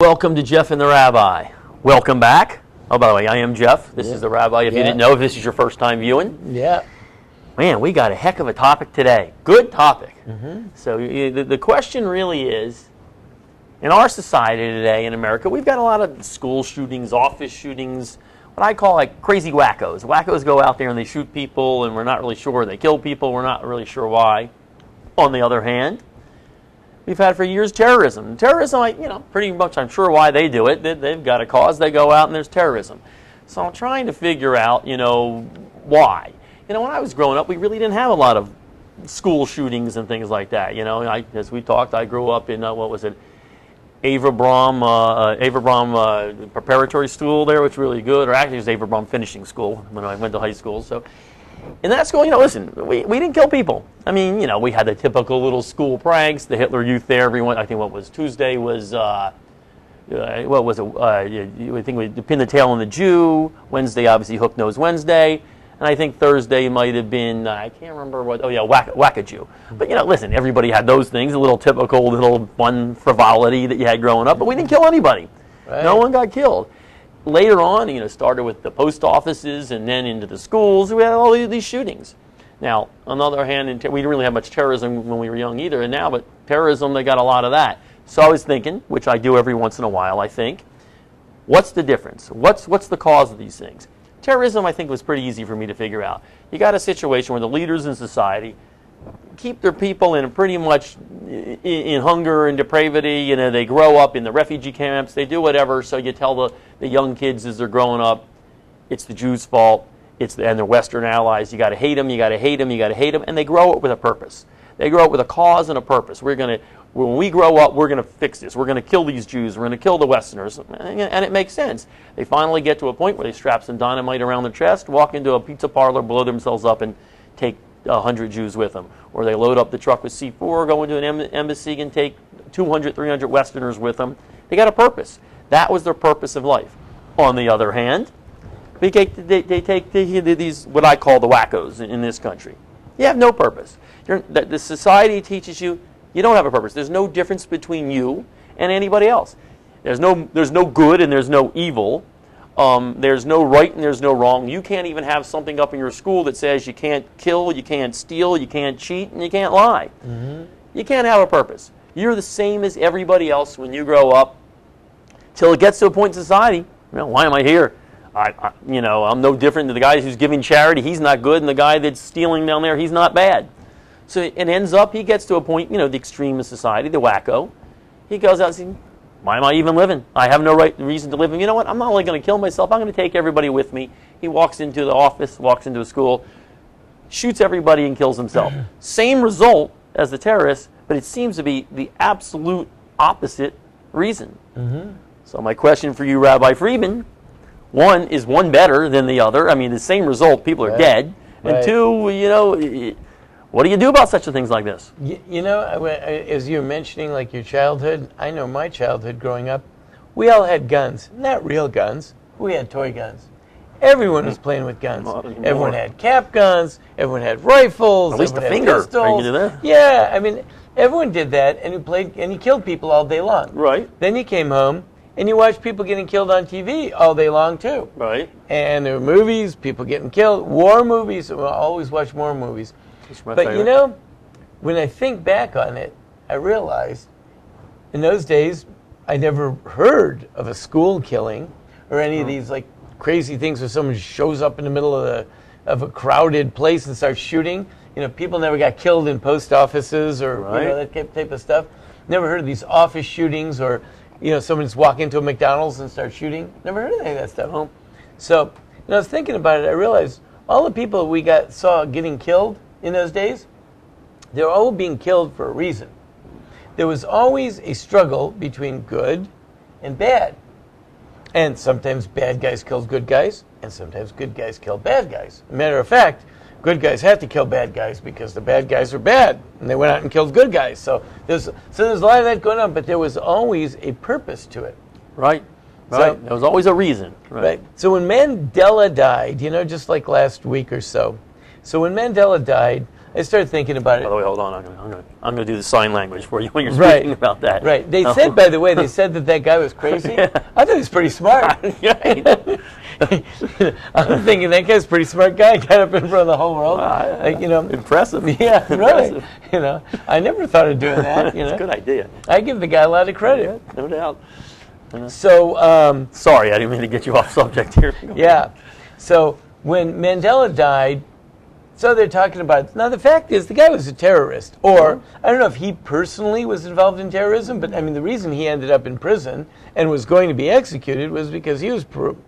Welcome to Jeff and the Rabbi. Welcome back. Oh, by the way, I am Jeff. This is the Rabbi. If you didn't know, if this is your first time viewing. Yeah. Man, we got a heck of a topic today. Good topic. So the question really is, in our society today in America, we've got a lot of school shootings, office shootings, what I call like crazy wackos. Wackos go out there and they shoot people, and we're not really sure. They kill people. We're not really sure why. On the other hand, we've had for years terrorism. Terrorism, pretty much I'm sure why they do it. They've got a cause. They go out and there's terrorism. So I'm trying to figure out, why. When I was growing up, we really didn't have a lot of school shootings and things like that. As we talked, I grew up in, Avabram preparatory school there, which was really good. Or actually, it was Avabram finishing school when I went to high school. So in that school, listen, we didn't kill people. I mean, we had the typical little school pranks, the Hitler Youth there. Everyone, I think what was Tuesday was, I think we pinned the tail on the Jew. Wednesday, obviously, Hook Nose Wednesday. And I think Thursday might have been, I can't remember what, Whack a Jew. But, listen, everybody had those things, a little typical little fun frivolity that you had growing up. But we didn't kill anybody. Right. No one got killed. Later on, started with the post offices and then into the schools. We had all these shootings. Now, on the other hand, we didn't really have much terrorism when we were young either. And now, but terrorism, they got a lot of that. So I was thinking, which I do every once in a while, I think, what's the difference? What's the cause of these things? Terrorism, I think, was pretty easy for me to figure out. You got a situation where the leaders in society keep their people in pretty much in hunger and depravity. They grow up in the refugee camps. They do whatever. So you tell the young kids as they're growing up, it's the Jews' fault. And their Western allies. You got to hate them. You got to hate them. You got to hate them. And they grow up with a purpose. They grow up with a cause and a purpose. When we grow up, we're going to fix this. We're going to kill these Jews. We're going to kill the Westerners. And it makes sense. They finally get to a point where they strap some dynamite around their chest, walk into a pizza parlor, blow themselves up, and take 100 Jews with them. Or they load up the truck with C4, go into an embassy, and take 200, 300 Westerners with them. They got a purpose. That was their purpose of life. On the other hand, they take these, what I call the wackos in this country. You have no purpose. The society teaches you don't have a purpose. There's no difference between you and anybody else. There's no good and there's no evil. There's no right and there's no wrong. You can't even have something up in your school that says you can't kill, you can't steal, you can't cheat, and you can't lie. You can't have a purpose. You're the same as everybody else when you grow up till it gets to a point in society. Why am I here? I'm no different than the guy who's giving charity. He's not good, and the guy that's stealing down there, he's not bad. So it ends up, he gets to a point, the extreme of society, the wacko. He goes out and says, why am I even living? I have no reason to live. And you know what? I'm not only going to kill myself, I'm going to take everybody with me. He walks into the office, walks into a school, shoots everybody and kills himself. Same result as the terrorist, but it seems to be the absolute opposite reason. So my question for you, Rabbi Friedman, is one better than the other? I mean, the same result, people are dead. And two, what do you do about such things like this? As you were mentioning, like your childhood, I know my childhood growing up, we all had guns. Not real guns. We had toy guns. Everyone was playing with guns. Everyone had cap guns. Everyone had rifles. At least a finger. Pistols. You do that? Yeah, I mean, everyone did that, and you killed people all day long. Right. Then you came home, and you watched people getting killed on TV all day long, too. Right. And there were movies, people getting killed, war movies. We'll always watch war movies. But when I think back on it, I realized in those days I never heard of a school killing or any of these like crazy things where someone shows up in the middle of a crowded place and starts shooting. People never got killed in post offices or that type of stuff. Never heard of these office shootings or someone just walk into a McDonald's and start shooting. Never heard of any of that stuff. So when I was thinking about it, I realized all the people we saw getting killed in those days, they were all being killed for a reason. There was always a struggle between good and bad. And sometimes bad guys killed good guys, and sometimes good guys killed bad guys. As a matter of fact, good guys had to kill bad guys because the bad guys were bad, and they went out and killed good guys. So there's a lot of that going on, but there was always a purpose to it. Right. So, there was always a reason. Right. So when Mandela died, just like last week or so, when Mandela died, I started thinking about it. By the way, hold on. I'm gonna do the sign language for you when you're speaking about that. Right. They said, by the way, that guy was crazy. Yeah. I thought he was pretty smart. I'm thinking that guy's a pretty smart guy. Got up in front of the whole world. Impressive. Yeah, really. I never thought of doing that. It's a good idea. I give the guy a lot of credit. Yeah, no doubt. So, sorry, I didn't mean to get you off subject here. Yeah. So when Mandela died, so they're talking about, now the fact is the guy was a terrorist, or I don't know if he personally was involved in terrorism, but I mean the reason he ended up in prison and was going to be executed was because he was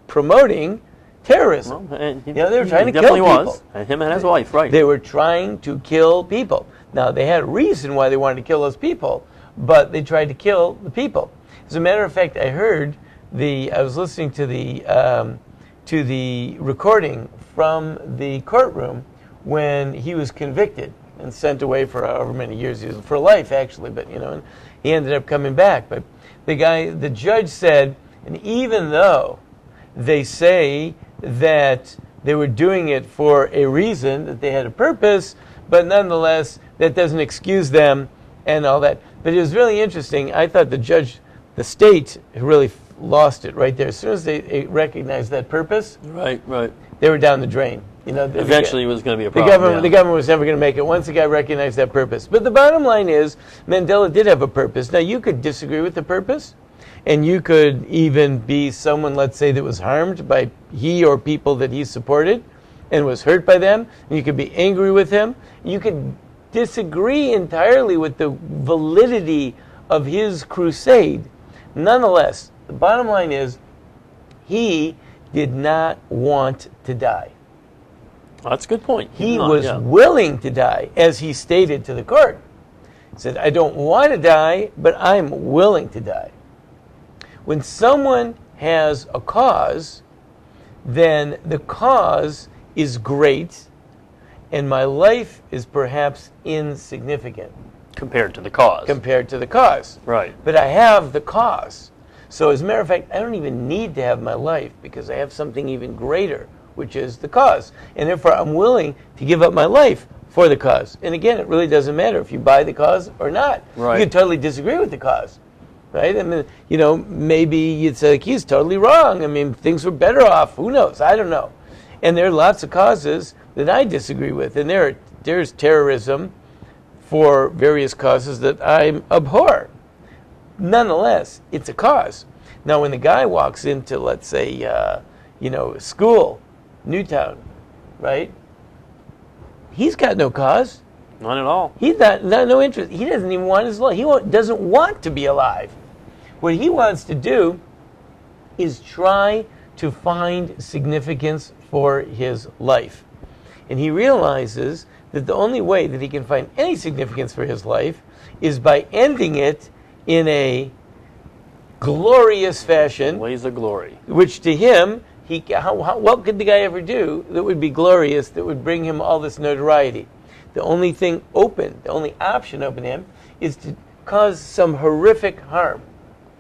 promoting terrorism. Well, they were trying to kill definitely people. Was. And him and his wife, right. They were trying to kill people. Now they had a reason why they wanted to kill those people, but they tried to kill the people. As a matter of fact, I was listening to the recording from the courtroom when he was convicted and sent away for however many years, for life actually, but and he ended up coming back. But the judge said, and even though they say that they were doing it for a reason, that they had a purpose, but nonetheless, that doesn't excuse them and all that. But it was really interesting. I thought the state really lost it right there. As soon as they recognized that purpose, right, they were down the drain. Eventually, it was going to be a problem. The government was never going to make it once the guy recognized that purpose. But the bottom line is, Mandela did have a purpose. Now, you could disagree with the purpose, and you could even be someone, let's say, that was harmed by he or people that he supported and was hurt by them. And you could be angry with him. You could disagree entirely with the validity of his crusade. Nonetheless, the bottom line is, he did not want to die. Well, that's a good point. He was willing to die, as he stated to the court. He said, I don't want to die, but I'm willing to die. When someone has a cause, then the cause is great, and my life is perhaps insignificant. Compared to the cause. Right. But I have the cause. So as a matter of fact, I don't even need to have my life because I have something even greater, which is the cause. And therefore, I'm willing to give up my life for the cause. And again, it really doesn't matter if you buy the cause or not. Right. You could totally disagree with the cause, right? I mean, maybe you'd say, he's totally wrong. I mean, things were better off. Who knows? I don't know. And there are lots of causes that I disagree with. And there's terrorism for various causes that I abhor. Nonetheless, it's a cause. Now, when the guy walks into, let's say, school, Newtown, right? He's got no cause. None at all. He's got no interest. He doesn't even want his life. He doesn't want to be alive. What he wants to do is try to find significance for his life. And he realizes that the only way that he can find any significance for his life is by ending it in a glorious fashion. Ways of glory. Which to him, what could the guy ever do that would be glorious, that would bring him all this notoriety? The only thing open, the only option open to him is to cause some horrific harm.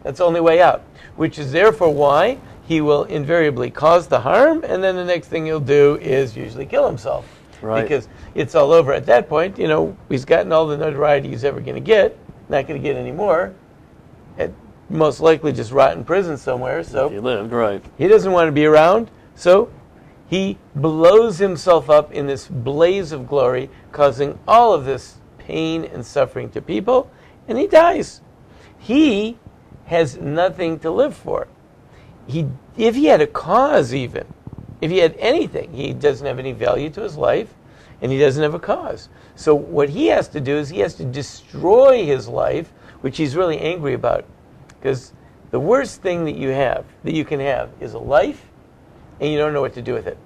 That's the only way out, which is therefore why he will invariably cause the harm, and then the next thing he'll do is usually kill himself. Right. Because it's all over at that point. He's gotten all the notoriety he's ever going to get, not going to get any more. Most likely just rot in prison somewhere. So if he lived, right. He doesn't want to be around, so he blows himself up in this blaze of glory, causing all of this pain and suffering to people, and he dies. He has nothing to live for. If he had a cause even, if he had anything, he doesn't have any value to his life, and he doesn't have a cause. So what he has to do is he has to destroy his life, which he's really angry about. Because the worst thing that you can have, is a life, and you don't know what to do with it.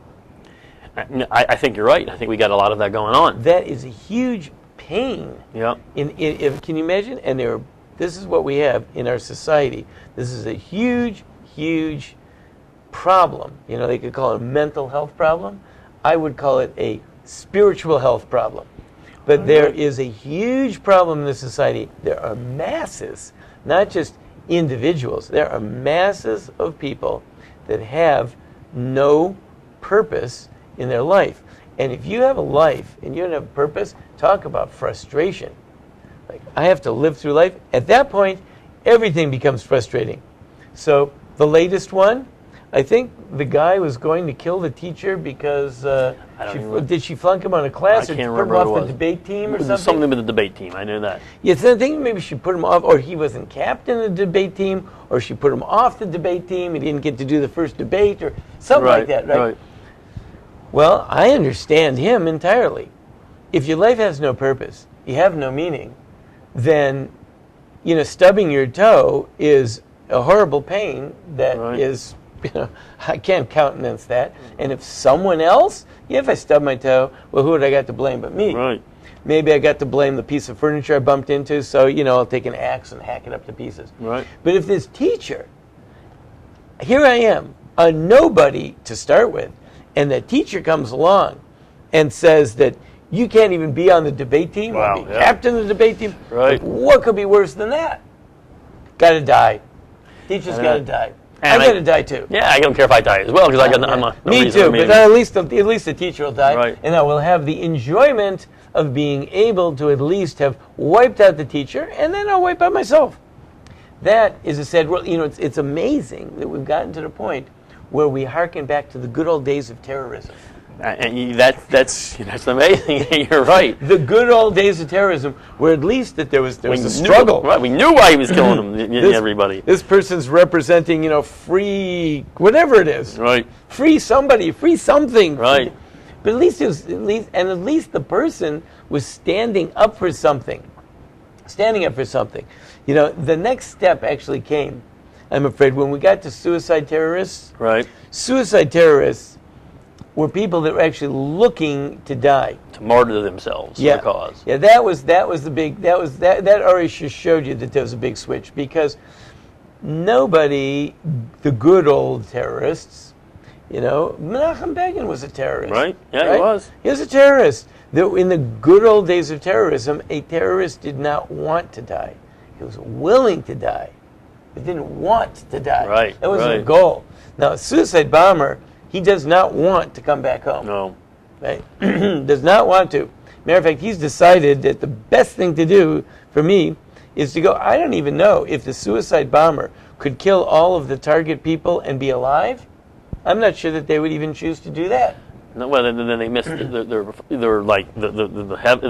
I think you're right. I think we got a lot of that going on. That is a huge pain. Yeah. Can you imagine? And this is what we have in our society. This is a huge, huge problem. They could call it a mental health problem. I would call it a spiritual health problem. But there is a huge problem in this society. There are masses, not just individuals. There are masses of people that have no purpose in their life. And if you have a life and you don't have a purpose, talk about frustration. Like, I have to live through life. At that point, everything becomes frustrating. So the latest one, I think the guy was going to kill the teacher because did she flunk him on a class, or did she put him off the debate team or something? Something with the debate team, I know that. Yeah, so I think maybe she put him off, or he wasn't captain of the debate team, or she put him off the debate team, he didn't get to do the first debate, or something like that, right? Well, I understand him entirely. If your life has no purpose, you have no meaning, then, stubbing your toe is a horrible pain that is... I can't countenance that. And if someone else, if I stub my toe, well, who would I got to blame but me? Right. Maybe I got to blame the piece of furniture I bumped into, so, I'll take an axe and hack it up to pieces. Right. But if this teacher, here I am, a nobody to start with, and the teacher comes along and says that you can't even be on the debate team, or be captain of the debate team, right? What could be worse than that? Got to die. Teacher's got to die. I got to die too. Yeah, I don't care if I die as well, because me too. But at least the teacher will die, right. And I will have the enjoyment of being able to at least have wiped out the teacher, and then I'll wipe out myself. That is a sad world. It's amazing that we've gotten to the point where we hearken back to the good old days of terrorism. And that's amazing. You're right. The good old days of terrorism, where at least that there was a struggle. Right. We knew why he was killing them. Everybody. This person's representing, free whatever it is. Right. Free somebody. Free something. Right. But at least the person was standing up for something. Standing up for something. The next step actually came, I'm afraid, when we got to suicide terrorists. Right. Suicide terrorists were people that were actually looking to die, to martyr themselves for the cause. Yeah, that was the big. That already showed you that there was a big switch, because nobody, the good old terrorists, Menachem Begin was a terrorist, right? Yeah, he was. He was a terrorist. In the good old days of terrorism, a terrorist did not want to die. He was willing to die, but didn't want to die. Right. That was the goal. Now, a suicide bomber, he does not want to come back home. No. Right? Does not want to. Matter of fact, he's decided that the best thing to do for me is to go, I don't even know if the suicide bomber could kill all of the target people and be alive. I'm not sure that they would even choose to do that. No, well, then they missed they're like the heaven,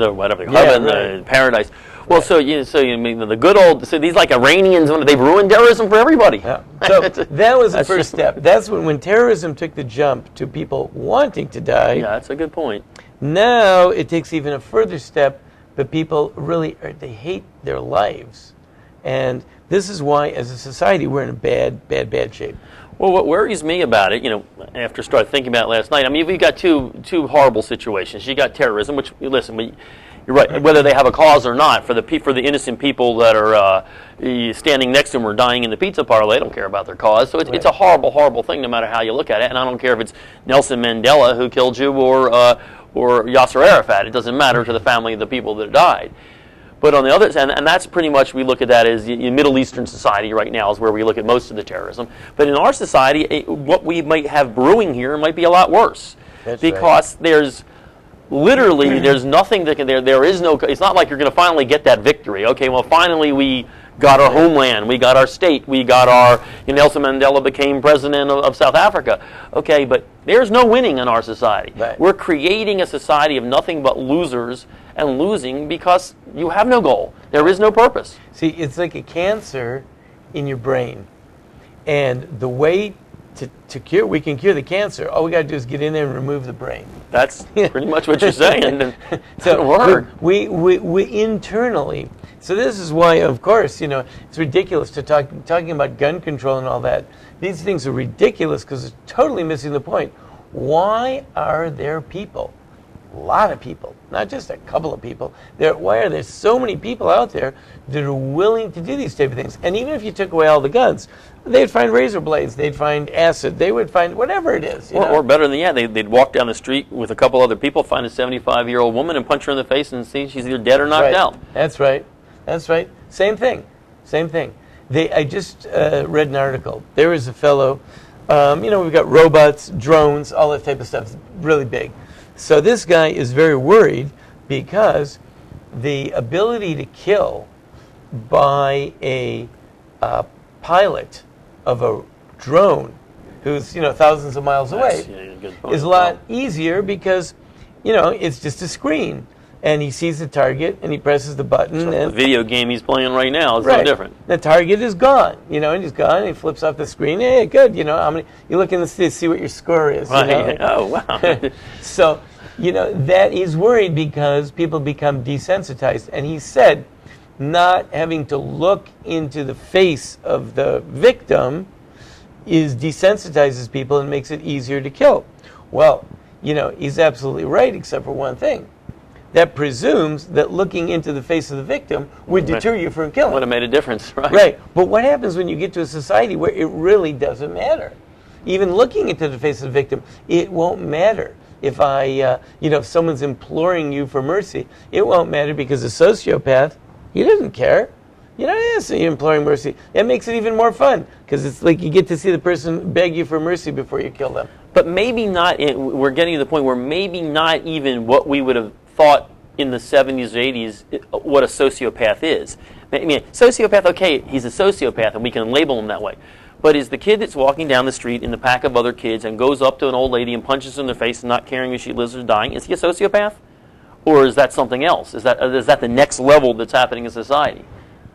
right. Paradise. Well, right. so you mean the good old? So these like Iranians, they've ruined terrorism for everybody. Yeah. So that was the first step. That's when terrorism took the jump to people wanting to die. Yeah, that's a good point. Now it takes even a further step, but people really they hate their lives, and this is why, as a society, we're in a bad shape. Well, what worries me about it, after start thinking about it last night, we've got two horrible situations. You got terrorism, which, listen, you're right, whether they have a cause or not, for the innocent people that are standing next to them or dying in the pizza parlor, they don't care about their cause. So it's a horrible, horrible thing, no matter how you look at it. And I don't care if it's Nelson Mandela who killed you or Yasser Arafat. It doesn't matter to the family of the people that died. But on the other side, and that's pretty much, we look at that as in Middle Eastern society right now is where we look at most of the terrorism. But in our society, what we might have brewing here might be a lot worse. That's because right. There's nothing that can, there is no, it's not like you're going to finally get that victory. Okay, well, finally we got our homeland, we got our state, we got our, Nelson Mandela became president of South Africa. Okay, but there's no winning in our society. Right. We're creating a society of nothing but losers and losing because you have no goal. There is no purpose. See, it's like a cancer in your brain. And the way to cure, we can cure the cancer, all we got to do is get in there and remove the brain. That's pretty much what you're saying. So we internally, so this is why, of course, it's ridiculous to talking about gun control and all that. These things are ridiculous because it's totally missing the point. Why are there people, a lot of people, not just a couple of people, why are there so many people out there that are willing to do these type of things? And even if you took away all the guns, they'd find razor blades, they'd find acid, they would find whatever it is. Or better than that, they'd walk down the street with a couple other people, find a 75-year-old woman and punch her in the face and see she's either dead or knocked out. That's right. Same thing. I just read an article. There is a fellow, we've got robots, drones, all that type of stuff. It's really big. So this guy is very worried because the ability to kill by a pilot of a drone who's thousands of miles away is a lot easier because it's just a screen. And he sees the target, and he presses the button. So and the video game he's playing right now is right. no different. The target is gone, and he's gone. And he flips off the screen. Hey, good. How many? You look in the see what your score is. Right. Oh, wow. So, that he's worried because people become desensitized. And he said, not having to look into the face of the victim desensitizes people and makes it easier to kill. Well, he's absolutely right, except for one thing. That presumes that looking into the face of the victim would deter you from killing. Would have made a difference, right? Right. But what happens when you get to a society where it really doesn't matter? Even looking into the face of the victim, it won't matter. If if someone's imploring you for mercy, it won't matter because a sociopath, he doesn't care. Yes, imploring mercy. It makes it even more fun because it's like you get to see the person beg you for mercy before you kill them. But maybe not, we're getting to the point where maybe not even what we would have thought in the 70s or 80s what a sociopath is. I mean, sociopath, okay, he's a sociopath and we can label him that way. But is the kid that's walking down the street in the pack of other kids and goes up to an old lady and punches her in the face and not caring if she lives or dying, is he a sociopath? Or is that something else? Is that the next level that's happening in society?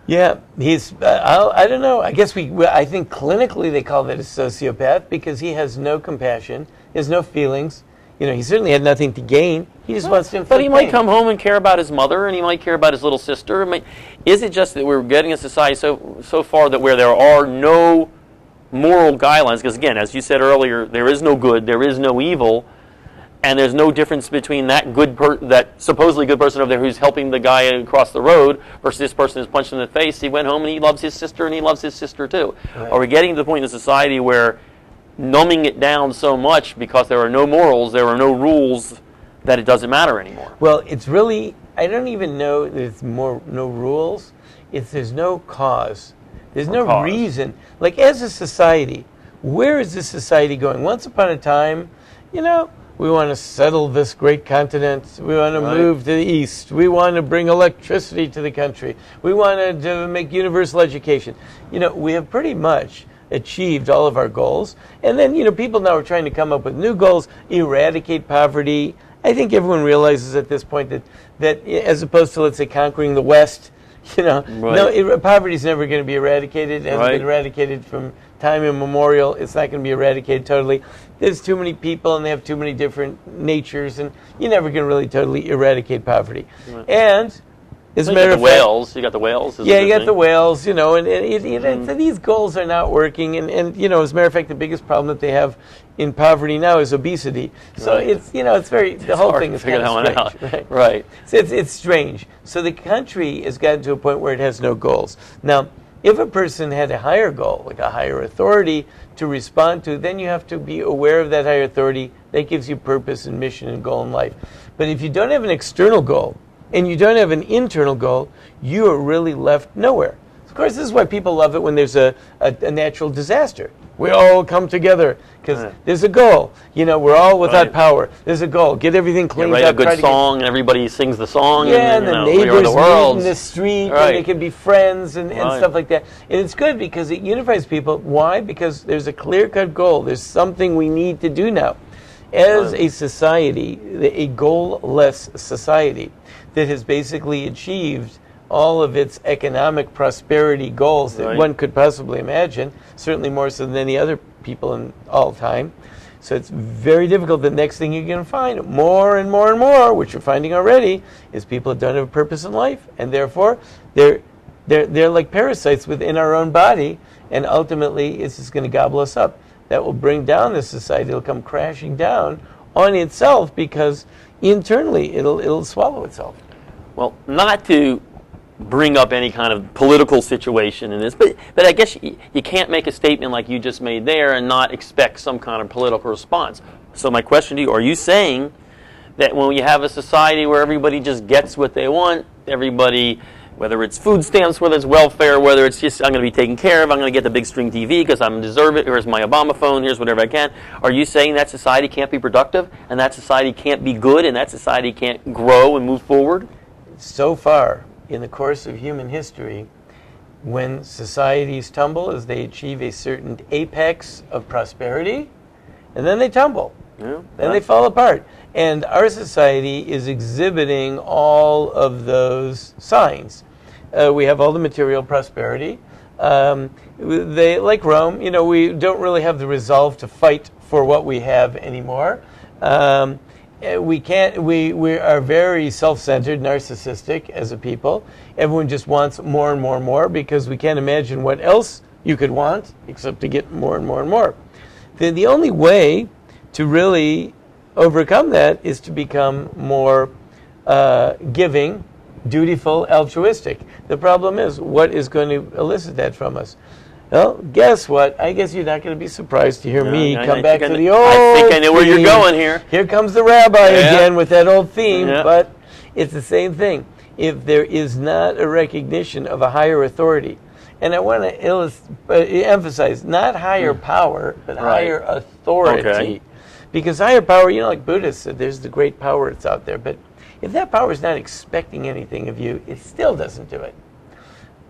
Yeah, he's, I don't know, I think clinically they call that a sociopath because he has no compassion, he has no feelings. He certainly had nothing to gain. He just wants to inflict But he might pain. come home and care about his mother, and he might care about his little sister. Is it just that we're getting a society so far that where there are no moral guidelines? Because again, as you said earlier, there is no good, there is no evil, and there's no difference between that that supposedly good person over there who's helping the guy across the road versus this person who's punched him in the face. He went home and he loves his sister, and he loves his sister too. Right. Are we getting to the point in society where numbing it down so much because there are no morals, there are no rules, that it doesn't matter anymore? Well, it's really, I don't even know that it's no rules. There's no cause. There's no reason. Like, as a society, where is this society going? Once upon a time, we want to settle this great continent. We want to move to the east. We want to bring electricity to the country. We want to make universal education. We have pretty much achieved all of our goals. And then, people now are trying to come up with new goals, eradicate poverty. I think everyone realizes at this point that as opposed to, let's say, conquering the West, no, poverty is never going to be eradicated. It hasn't been eradicated from time immemorial. It's not going to be eradicated totally. There's too many people and they have too many different natures, and you're never going to really totally eradicate poverty. Right. And as a matter of fact, you got the whales. Yeah, you got the whales, and these goals are not working. And as a matter of fact, the biggest problem that they have in poverty now is obesity. So it's the whole thing is kind of strange. Right. So it's strange. So the country has gotten to a point where it has no goals. Now, if a person had a higher goal, like a higher authority to respond to, then you have to be aware of that higher authority. That gives you purpose and mission and goal in life. But if you don't have an external goal, and you don't have an internal goal, you are really left nowhere. Of course, this is why people love it when there's a natural disaster. We all come together because there's a goal. We're all without power. There's a goal. Get everything cleaned up. Write a good song, and everybody sings the song. Yeah, and the neighbors meet in the street, and they can be friends and stuff like that. And it's good because it unifies people. Why? Because there's a clear-cut goal. There's something we need to do now. As a society, a goal-less society that has basically achieved all of its economic prosperity goals that one could possibly imagine, certainly more so than any other people in all time. So it's very difficult. The next thing you're going to find, more and more and more, which you're finding already, is people that don't have a purpose in life, and therefore they're like parasites within our own body, and ultimately it's just going to gobble us up. That will bring down this society. It'll come crashing down on itself because internally it'll swallow itself. Well, not to bring up any kind of political situation in this, but I guess you can't make a statement like you just made there and not expect some kind of political response. So my question to you, are you saying that when you have a society where everybody just gets what they want, everybody Whether it's food stamps, whether it's welfare, whether it's just I'm going to be taken care of, I'm going to get the big screen TV because I deserve it, here's my Obama phone, here's whatever I can. Are you saying that society can't be productive, and that society can't be good, and that society can't grow and move forward? So far, in the course of human history, when societies tumble is they achieve a certain apex of prosperity, and then they tumble. Yeah, then they fall apart. And our society is exhibiting all of those signs. We have all the material prosperity. They, like Rome, we don't really have the resolve to fight for what we have anymore. We can't. We are very self-centered, narcissistic as a people. Everyone just wants more and more and more because we can't imagine what else you could want except to get more and more and more. The only way to really overcome that is to become more giving, dutiful, altruistic. The problem is, what is going to elicit that from us? Well, guess what? I guess you're not going to be surprised to hear me come back to the old I think I know where you're going here. Here comes the rabbi again with that old theme, but it's the same thing. If there is not a recognition of a higher authority, and I want to emphasize, not higher power, but higher authority. Okay. Because higher power, like Buddhists said, there's the great power that's out there, but if that power is not expecting anything of you, it still doesn't do it.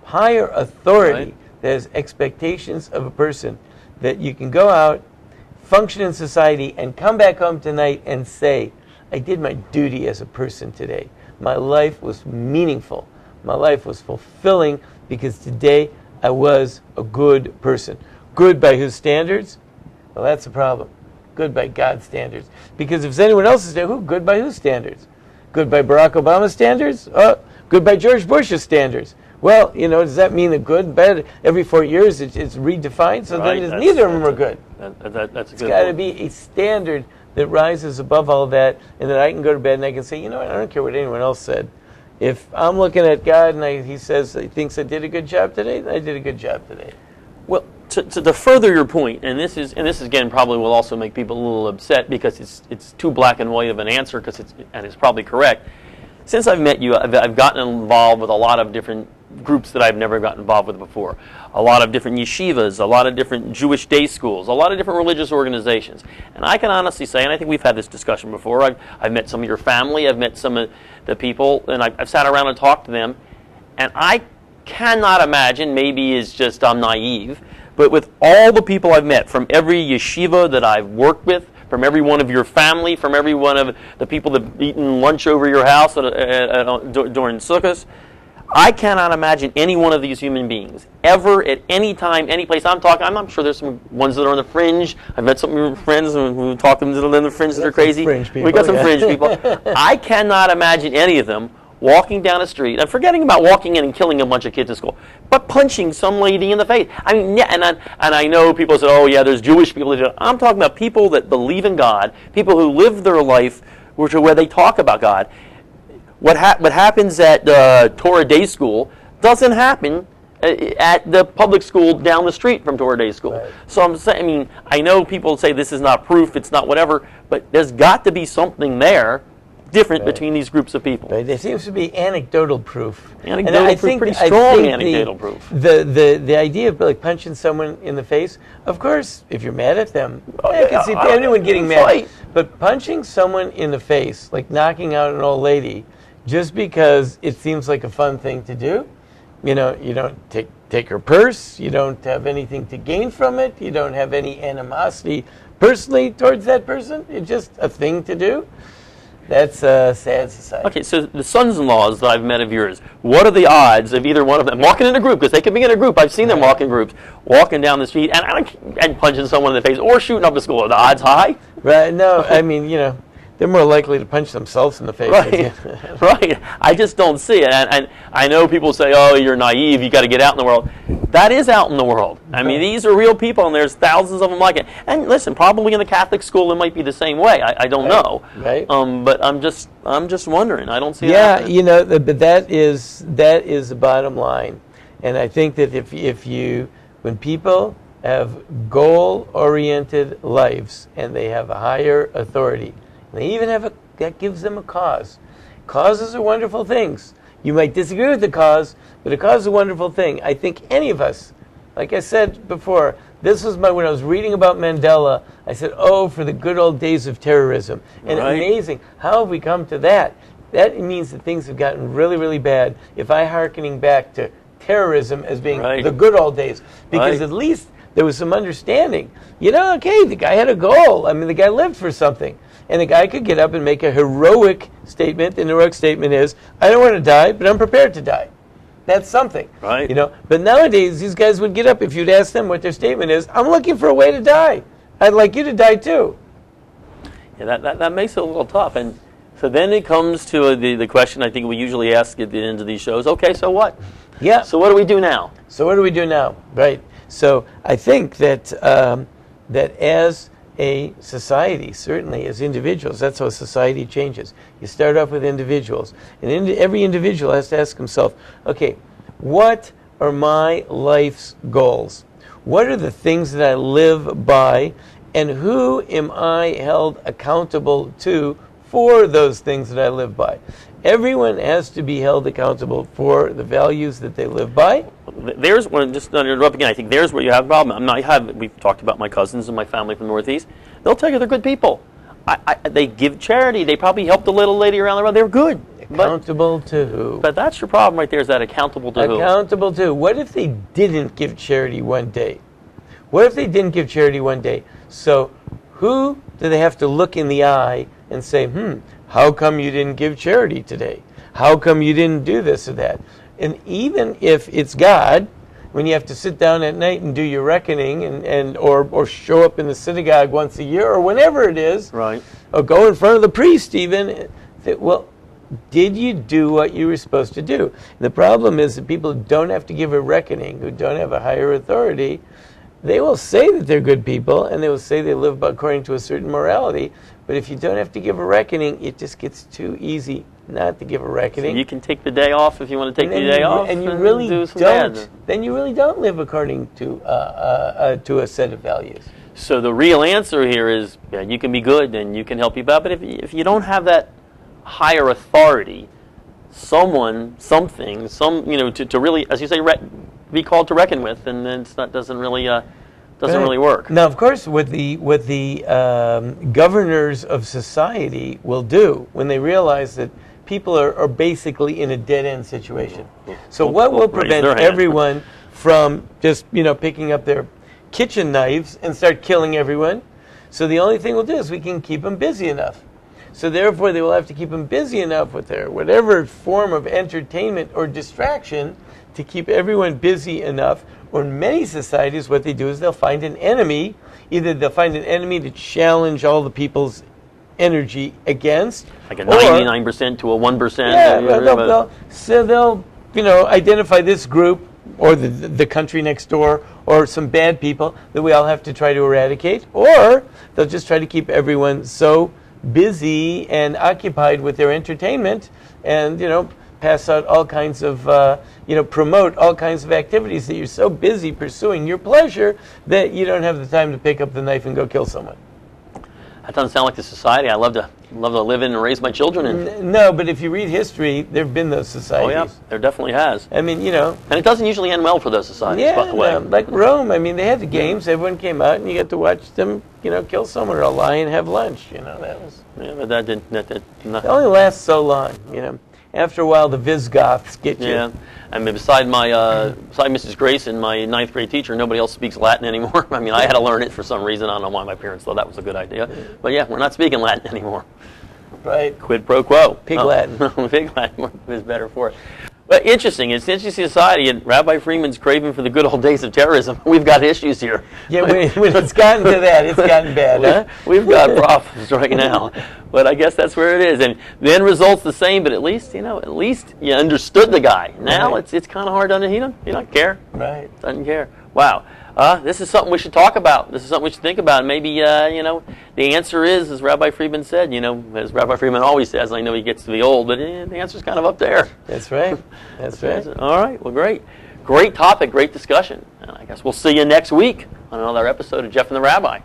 Higher authority, there's expectations of a person that you can go out, function in society, and come back home tonight and say, I did my duty as a person today. My life was meaningful. My life was fulfilling because today I was a good person. Good by whose standards? Well, that's the problem. Good by God's standards. Because if it's anyone else's standards, good by whose standards? Good by Barack Obama's standards? Good by George Bush's standards. Well, does that mean that good and bad every 4 years it's redefined? So then neither of them are good. That's it's got to be a standard that rises above all of that, and then I can go to bed and I can say, I don't care what anyone else said. If I'm looking at God and he says he thinks I did a good job today, then I did a good job today. Well, to further your point, and this again probably will also make people a little upset because it's too black and white of an answer and it's probably correct. Since I've met you, I've gotten involved with a lot of different groups that I've never gotten involved with before. A lot of different yeshivas, a lot of different Jewish day schools, a lot of different religious organizations. And I can honestly say, and I think we've had this discussion before, I've met some of your family, I've met some of the people, and I've sat around and talked to them, and I cannot imagine, maybe it's just I'm naive, but with all the people I've met, from every yeshiva that I've worked with, from every one of your family, from every one of the people that have eaten lunch over your house during Sukkot, I cannot imagine any one of these human beings ever at any time, any place I'm talking. I'm sure there's some ones that are on the fringe. I've met some of your friends who talk to them that are on the fringe that are crazy. We got some fringe people. I cannot imagine any of them walking down a street, and forgetting about walking in and killing a bunch of kids at school, but punching some lady in the face. I mean, yeah, and I know people say, oh yeah, there's Jewish people that do it. I'm talking about people that believe in God, people who live their life where they talk about God. What happens at Torah Day School doesn't happen at the public school down the street from Torah Day School. Right. So I'm saying, I know people say this is not proof, it's not whatever, but there's got to be something there different between these groups of people. Right. There seems to be anecdotal proof. Anecdotal proof, pretty strong anecdotal proof. The idea of like punching someone in the face, of course, if you're mad at them, I can see anyone getting mad. But punching someone in the face, like knocking out an old lady, just because it seems like a fun thing to do, you don't take her purse, you don't have anything to gain from it, you don't have any animosity personally towards that person, it's just a thing to do. That's a sad society. Okay, so the sons-in-laws that I've met of yours, what are the odds of either one of them walking in a group, because they can be in a group, I've seen them walk in groups, walking down the street and punching someone in the face or shooting up a school? Are the odds high? Right, no, I mean, they're more likely to punch themselves in the face. Right, right. I just don't see it. And I know people say, oh, you're naive, you got to get out in the world. That is out in the world. I mean, these are real people, and there's thousands of them like it. And listen, probably in the Catholic school it might be the same way. I don't know. Right. But I'm just wondering. I don't see that. Yeah, but that is the bottom line. And I think that when people have goal-oriented lives and they have a higher authority, they even that gives them a cause. Causes are wonderful things. You might disagree with the cause, but a cause is a wonderful thing. I think any of us, like I said before, this was when I was reading about Mandela, I said, oh, for the good old days of terrorism. And amazing, how have we come to that? That means that things have gotten really, really bad if I hearkening back to terrorism as being the good old days. Because at least there was some understanding. Okay, the guy had a goal. I mean, the guy lived for something. And the guy could get up and make a heroic statement. And the heroic statement is, I don't want to die, but I'm prepared to die. That's something. Right. But nowadays, these guys would get up if you'd ask them what their statement is. I'm looking for a way to die. I'd like you to die too. Yeah, that makes it a little tough. And so then it comes to the question I think we usually ask at the end of these shows, okay, so what? Yeah. So what do we do now? Right. So I think that that as a society, certainly as individuals, that's how society changes. You start off with individuals. And every individual has to ask himself, okay, what are my life's goals? What are the things that I live by? And who am I held accountable to for those things that I live by? Everyone has to be held accountable for the values that they live by. There's one, just to interrupt again, I think there's where you have a problem. We've talked about my cousins and my family from the Northeast. They'll tell you they're good people. They give charity. They probably helped a little lady around the road. They're good. Accountable to who? But that's your problem right there, is that accountable to who? Accountable to who? What if they didn't give charity one day? So who do they have to look in the eye and say, how come you didn't give charity today? How come you didn't do this or that? And even if it's God, when you have to sit down at night and do your reckoning or show up in the synagogue once a year or whenever it is, right, or go in front of the priest even, well, did you do what you were supposed to do? The problem is that people who don't have to give a reckoning, who don't have a higher authority, they will say that they're good people and they will say they live according to a certain morality. But if you don't have to give a reckoning, it just gets too easy not to give a reckoning. So you can take the day off if you want to take the day off, and you really don't. Then you really don't live according to a set of values. So the real answer here is, you can be good and you can help people out, but if you don't have that higher authority, something, to really, as you say, be called to reckon with, and then doesn't really work. Now, of course, what the governors of society will do when they realize that people are basically in a dead-end situation. So what will prevent everyone from just picking up their kitchen knives and start killing everyone? So the only thing we'll do is we can keep them busy enough. So therefore, they will have to keep them busy enough with their whatever form of entertainment or distraction to keep everyone busy enough. Or in many societies, what they do is they'll find an enemy. Either they'll find an enemy to challenge all the people's energy against, like a 99% to a 1%. Yeah, they'll identify this group or the country next door or some bad people that we all have to try to eradicate, or they'll just try to keep everyone so busy and occupied with their entertainment and pass out all kinds of promote all kinds of activities that you're so busy pursuing your pleasure that you don't have the time to pick up the knife and go kill someone. That doesn't sound like the society I love to live in and raise my children in. No, but if you read history, there have been those societies. Oh yeah, there definitely has. I mean, and it doesn't usually end well for those societies, by the way. Like Rome, I mean, they had the games. Everyone came out, and you got to watch them, kill someone or lie and have lunch. That was. Yeah, but that did not. It only lasts so long, After a while, the Visigoths get you. Yeah, I mean, beside Mrs. Grayson, my 9th grade teacher, nobody else speaks Latin anymore. I mean, I had to learn it for some reason. I don't know why my parents thought that was a good idea. But yeah, we're not speaking Latin anymore. Right. Quid pro quo. Pig Latin. Pig Latin is better for it. But interesting. It's an interesting society, and Rabbi Freeman's craving for the good old days of terrorism. We've got issues here. Yeah, when it's gotten to that, it's gotten bad. Huh? We've got problems right now. But I guess that's where it is. And the end result's the same, but at least you understood the guy. Now it's kind of hard to he don't care. Right. Doesn't care. Wow. This is something we should talk about. This is something we should think about. And maybe, the answer is, as Rabbi Freeman said, as Rabbi Freeman always says, I know he gets to be old, but the answer's kind of up there. That's right. That's right. All right. Well, great. Great topic, great discussion. And I guess we'll see you next week on another episode of Jeff and the Rabbi.